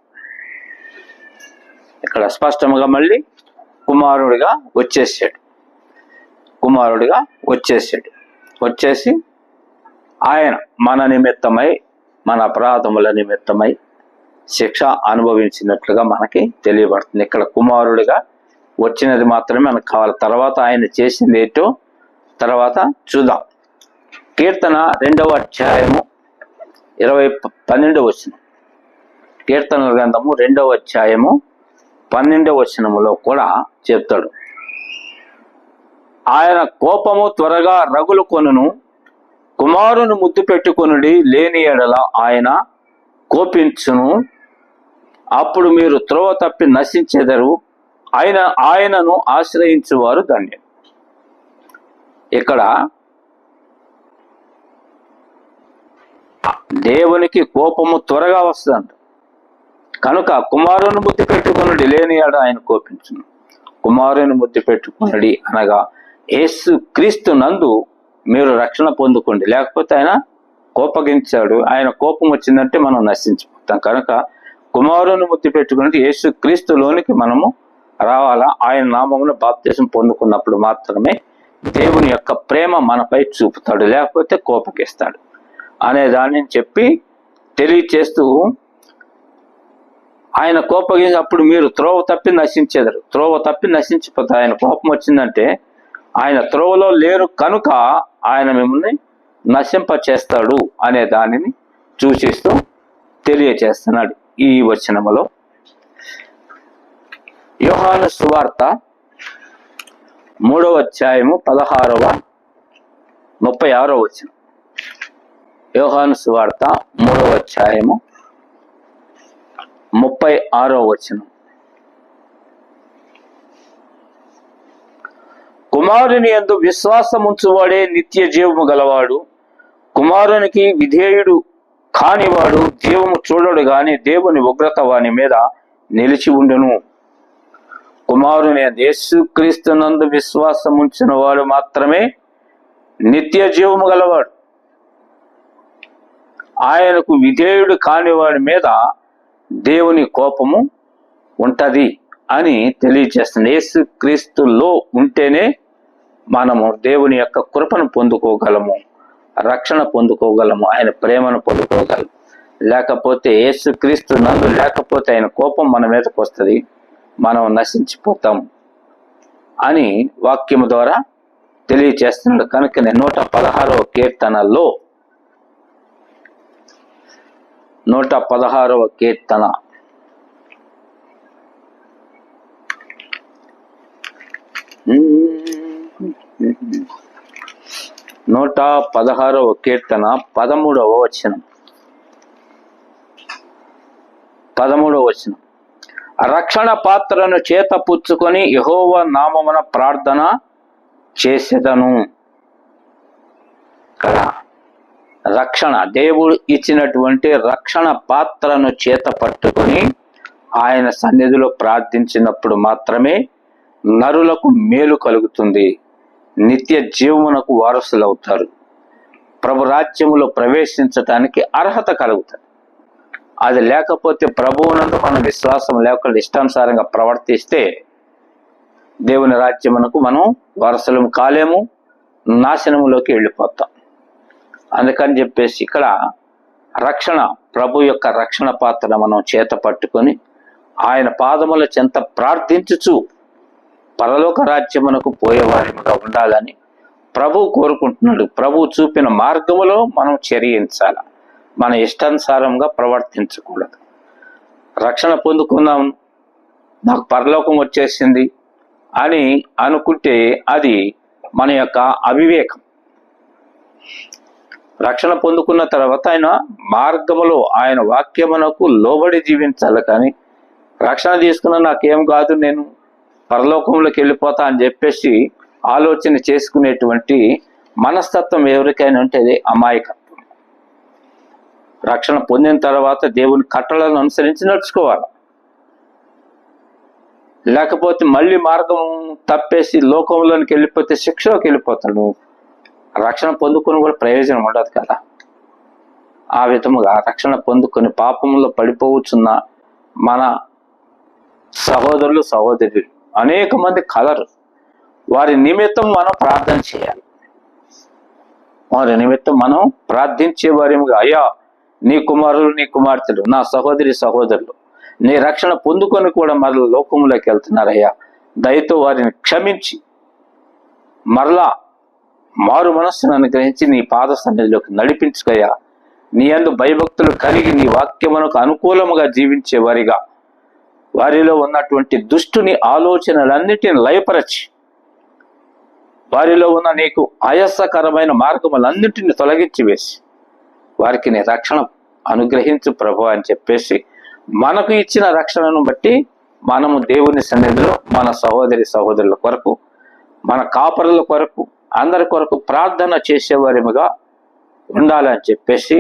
ఇక్కడ స్పష్టంగా మళ్ళీ కుమారుడిగా వచ్చేసి ఆయన మన నిమిత్తమై, మన అపరాధముల నిమిత్తమై శిక్ష అనుభవించినట్లుగా మనకి తెలియబడుతుంది. ఇక్కడ కుమారుడిగా వచ్చినది మాత్రమే మనకు కావాలి. తర్వాత ఆయన చేసింది ఏంటో తర్వాత చూద్దాం. కీర్తన 2వ అధ్యాయము 12వ వచనం, కీర్తనల గ్రంథము 2వ అధ్యాయము 12వ వచనములో కూడా చెప్తాడు, ఆయన కోపము త్వరగా రగులు కొనును, కుమారుని ముద్దు పెట్టుకొనుడి, లేని ఎడల ఆయన కోపించును, అప్పుడు మీరు త్రోవ తప్పి నశించెదరు, ఆయనను ఆశ్రయించువారు ధన్యులు. ఇక్కడ దేవునికి కోపము త్వరగా వస్తుందంట కనుక కుమారుని ముద్దు పెట్టుకొనుడి, లేని ఎడ ఆయన కోపించును. కుమారుని ముద్దు పెట్టుకొనుడి అనగా యేసు క్రీస్తు నందు మీరు రక్షణ పొందుకోండి, లేకపోతే ఆయన కోపగించాడు. ఆయన కోపం వచ్చిందంటే మనం నశించిపోతాం. కనుక కుమారుని ముద్దు పెట్టుకుని యేసు క్రీస్తులోనికి మనము రావాలా. ఆయన నామమున బాప్తిసం పొందుకున్నప్పుడు మాత్రమే దేవుని యొక్క ప్రేమ మనపై చూపుతాడు, లేకపోతే కోపగిస్తాడు అనే దానిని చెప్పి తెలియచేస్తూ, ఆయన కోపగించి అప్పుడు మీరు త్రోవ తప్పి నశించేదరు. త్రోవ తప్పి నశించిపోతారు. ఆయన కోపం వచ్చిందంటే ఆయన త్రోవలో లేరు కనుక ఆయన మిమ్మల్ని నశింప చేస్తాడు అనే దానిని సూచిస్తూ తెలియచేస్తున్నాడు. ఈ వచనములో. యోహాను సువార్త 3వ అధ్యాయము 36వ వచనం. యోహాను సువార్త 3వ అధ్యాయము 36వ వచనం. కుమారుని యందు విశ్వాసముంచువాడే నిత్య జీవము గలవాడు. కుమారునికి విధేయుడు కానివాడు జీవము చూడడు గాని దేవుని ఉగ్రత వాని మీద నిలిచి ఉండును. కుమారుని యేసుక్రీస్తునందు విశ్వాసముంచిన వాడు మాత్రమే నిత్య జీవము గలవాడు. ఆయనకు విధేయుడు కానివాడి మీద దేవుని కోపము ఉంటది అని తెలియజేస్తుంది. యేసుక్రీస్తులో ఉంటేనే మనము దేవుని యొక్క కృపను పొందుకోగలము, రక్షణ పొందుకోగలము, ఆయన ప్రేమను పొందుకోగలము. లేకపోతే యేసుక్రీస్తు నందు లేకపోతే ఆయన కోపం మన మీదకి వస్తుంది, మనం నశించిపోతాం అని వాక్యము ద్వారా తెలియజేస్తున్నాడు. కనుకనే 116వ కీర్తనలో 116వ కీర్తన 116వ కీర్తన 13వ వచనం. 13వ వచనం. రక్షణ పాత్రను చేత పుచ్చుకొని యెహోవా నామమున ప్రార్థన చేసేదను. కదా, రక్షణ దేవుడు ఇచ్చినటువంటి రక్షణ పాత్రను చేత పట్టుకొని ఆయన సన్నిధిలో ప్రార్థించినప్పుడు మాత్రమే నరులకు మేలు కలుగుతుంది, నిత్య జీవమునకు వారసులవుతారు, ప్రభు రాజ్యములో ప్రవేశించటానికి అర్హత కలుగుతుంది. అది లేకపోతే ప్రభువునందు మనం విశ్వాసం లేకుండా ఇష్టానుసారంగా ప్రవర్తిస్తే దేవుని రాజ్యమునకు మనం వారసులం కాలేము, నాశనములోకి వెళ్ళిపోతాం. అందుకని చెప్పేసి ఇక్కడ రక్షణ, ప్రభు యొక్క రక్షణ పాత్ర మనం చేత పట్టుకొని ఆయన పాదముల చెంత ప్రార్థించుచు పరలోక రాజ్యమునకు పోయేవారిగా ఉండాలని ప్రభు కోరుకుంటున్నాడు. ప్రభు చూపిన మార్గములో మనం చర్యించాలి, మన ఇష్టానుసారంగా ప్రవర్తించకూడదు. రక్షణ పొందుకున్నాం, నాకు పరలోకం వచ్చేసింది అని అనుకుంటే అది మన యొక్క అవివేకం. రక్షణ పొందుకున్న తర్వాత ఆయన మార్గములో ఆయన వాక్యమునకు లోబడి జీవించాలి. కానీ రక్షణ తీసుకున్న నాకేం కాదు, నేను పరలోకంలోకి వెళ్ళిపోతా అని చెప్పేసి ఆలోచన చేసుకునేటువంటి మనస్తత్వం ఎవరికైనా ఉంటే అది అమాయకత్వం. రక్షణ పొందిన తర్వాత దేవుని కట్టలను అనుసరించి నడుచుకోవాలి. లేకపోతే మళ్ళీ మార్గం తప్పేసి లోకంలోనికి వెళ్ళిపోతే శిక్షలోకి వెళ్ళిపోతాడు. రక్షణ పొందుకొని కూడా ప్రయోజనం ఉండదు కదా. ఆ విధముగా రక్షణ పొందుకొని పాపంలో పడిపోవచ్చున్న మన సహోదరులు సహోదరులు అనేక మంది కలరు. వారి నిమిత్తం మనం ప్రార్థన చేయాలి. వారి నిమిత్తం మనం ప్రార్థించే వారిగా, అయ్యా నీ కుమారులు నీ కుమార్తెలు, నా సహోదరి సహోదరులు నీ రక్షణ పొందుకొని కూడా మరలా లోకంలోకి వెళ్తున్నారయ్యా, దయతో వారిని క్షమించి మరలా మారు మనస్సును అనుగ్రహించి నీ పాద సన్నిధిలోకి నడిపించుకయ్యా. నీ యందు భయభక్తులు కలిగి నీ వాక్యమునకు అనుకూలముగా జీవించే వారిగా, వారిలో ఉన్నటువంటి దుష్టుని ఆలోచనలన్నిటిని లయపరచి వారిలో ఉన్న నీకు ఆయాసకరమైన మార్గములన్నింటిని తొలగించి వేసి వారికి నీ రక్షణ అనుగ్రహించు ప్రభు అని చెప్పేసి మనకు ఇచ్చిన రక్షణను బట్టి మనము దేవుని సన్నిధిలో మన సహోదరి సహోదరుల కొరకు, మన కాపరుల కొరకు, అందరి కొరకు ప్రార్థన చేసేవారిగా ఉండాలని చెప్పేసి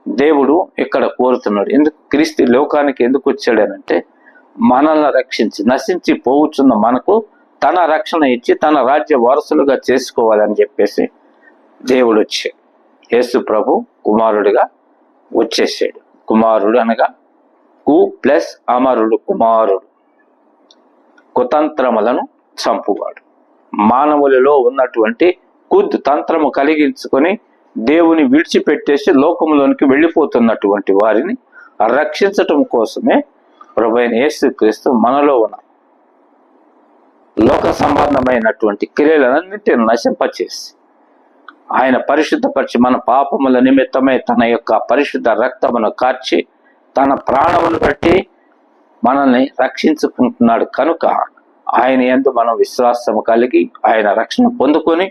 దేవుడు ఇక్కడ కోరుతున్నాడు. ఎందుకు క్రీస్తు లోకానికి ఎందుకు వచ్చాడనంటే మనల్ని రక్షించి నశించి పోవచ్చున్న మనకు తన రక్షణ ఇచ్చి తన రాజ్య వారసులుగా చేసుకోవాలని చెప్పేసి దేవుడు వచ్చాడు. యేసు ప్రభు కుమారుడిగా వచ్చేసాడు. కుమారుడు అనగా కు ప్లస్ అమరుడు, కుమారుడు కుతంత్రములను చంపువాడు. మానవులలో ఉన్నటువంటి కుద్ తంత్రము కలిగించుకొని దేవుని విడిచిపెట్టేసి లోకంలోనికి వెళ్ళిపోతున్నటువంటి వారిని రక్షించటం కోసమే ప్రభువైన యేసుక్రీస్తు మనలో ఉన్న లోక సంబంధమైనటువంటి క్రియలన్నింటిని నశింపచేసి ఆయన పరిశుద్ధపరిచి మన పాపముల నిమిత్తమై తన యొక్క పరిశుద్ధ రక్తమును కార్చి తన ప్రాణమును బట్టి మనల్ని రక్షించుకుంటున్నాడు కనుక ఆయన యందు మనం విశ్వాసము కలిగి ఆయన రక్షణ పొందుకొని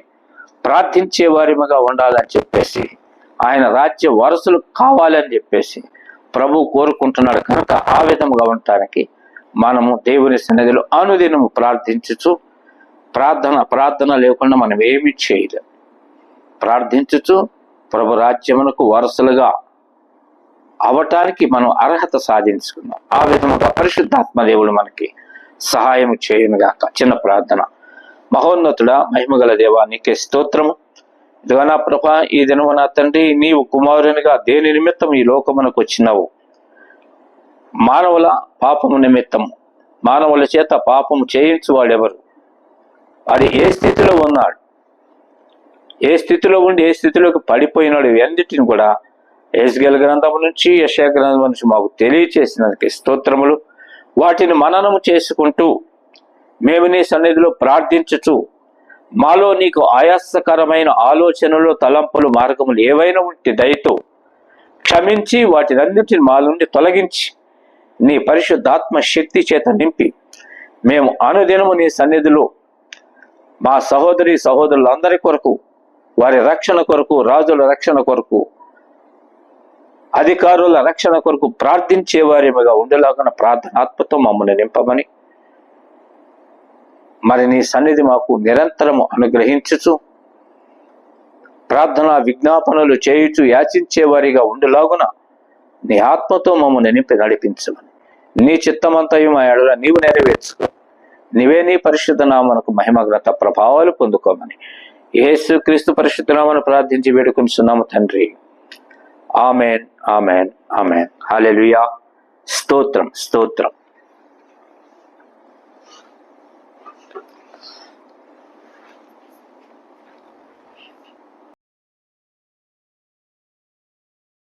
ప్రార్థించే వారిగా ఉండాలని చెప్పేసి, ఆయన రాజ్య వారసులు కావాలని చెప్పేసి ప్రభు కోరుకుంటున్నాడు కనుక ఆ విధముగా ఉండటానికి మనము దేవుని సన్నిధిలో అనుదినము ప్రార్థించుచు, ప్రార్థన లేకుండా మనం ఏమీ చేయలేం. ప్రార్థించుచు ప్రభు రాజ్యమునకు వారసులుగా అవటానికి మనం అర్హత సాధించుకున్నాం. ఆ విధముగా పరిశుద్ధాత్మ దేవుడు మనకి సహాయం చేయనుగాక. చిన్న ప్రార్థన. మహోన్నతుడా, మహిమగల దేవా, నీకే స్తోత్రము. ఇదిగో నా ప్రభా, ఈ దినము నా తండ్రి, నీవు కుమారునిగా దేని నిమిత్తం ఈ లోకమునకు వచ్చినావు? మానవుల పాపము నిమిత్తము. మానవుల చేత పాపము చేయించువాడెవరు? వాడు ఏ స్థితిలో ఉన్నాడు, ఏ స్థితిలో ఉండి ఏ స్థితిలోకి పడిపోయినాడు, ఇవన్నిటిని కూడా యెహెజ్కేలు గ్రంథము నుంచి, యెషయా గ్రంథం నుంచి మాకు తెలియచేసినందుకు స్తోత్రములు. వాటిని మననము చేసుకుంటూ మేము నీ సన్నిధిలో ప్రార్థించుచు, మాలో నీకు ఆయాసకరమైన ఆలోచనలు, తలంపులు, మార్గములు ఏవైనా ఉంటే దయతో క్షమించి వాటినన్నిటిని మా నుండి తొలగించి నీ పరిశుద్ధాత్మ శక్తి చేత నింపి మేము అనుదినము నీ సన్నిధిలో మా సహోదరి సహోదరులందరి కొరకు, వారి రక్షణ కొరకు, రాజుల రక్షణ కొరకు, అధికారుల రక్షణ కొరకు ప్రార్థించే వారిగా ఉండేలాగా ప్రార్థనాత్మతో మమ్మల్ని నింపమని, మరి నీ సన్నిధి మాకు నిరంతరము అనుగ్రహించుచు, ప్రార్థనా విజ్ఞాపనలు చేయుచు యాచించే వారిగా ఉండేలాగున నీ ఆత్మతో మమ్మల్ని నింపి నడిపించమని, నీ చిత్తమంతయు మా ఎడల నీవు నెరవేర్చుకో. నీవే నీ పరిశుద్ధ నామమునకు మహిమగ్రత ప్రభావాలు పొందుకోమని యేసు క్రీస్తు పరిశుద్ధ నామమున ప్రార్థించి వేడుకొనుచున్నాము తండ్రి. Amen, amen, amen. హల్లెలూయా. స్తోత్రం, స్తోత్రం.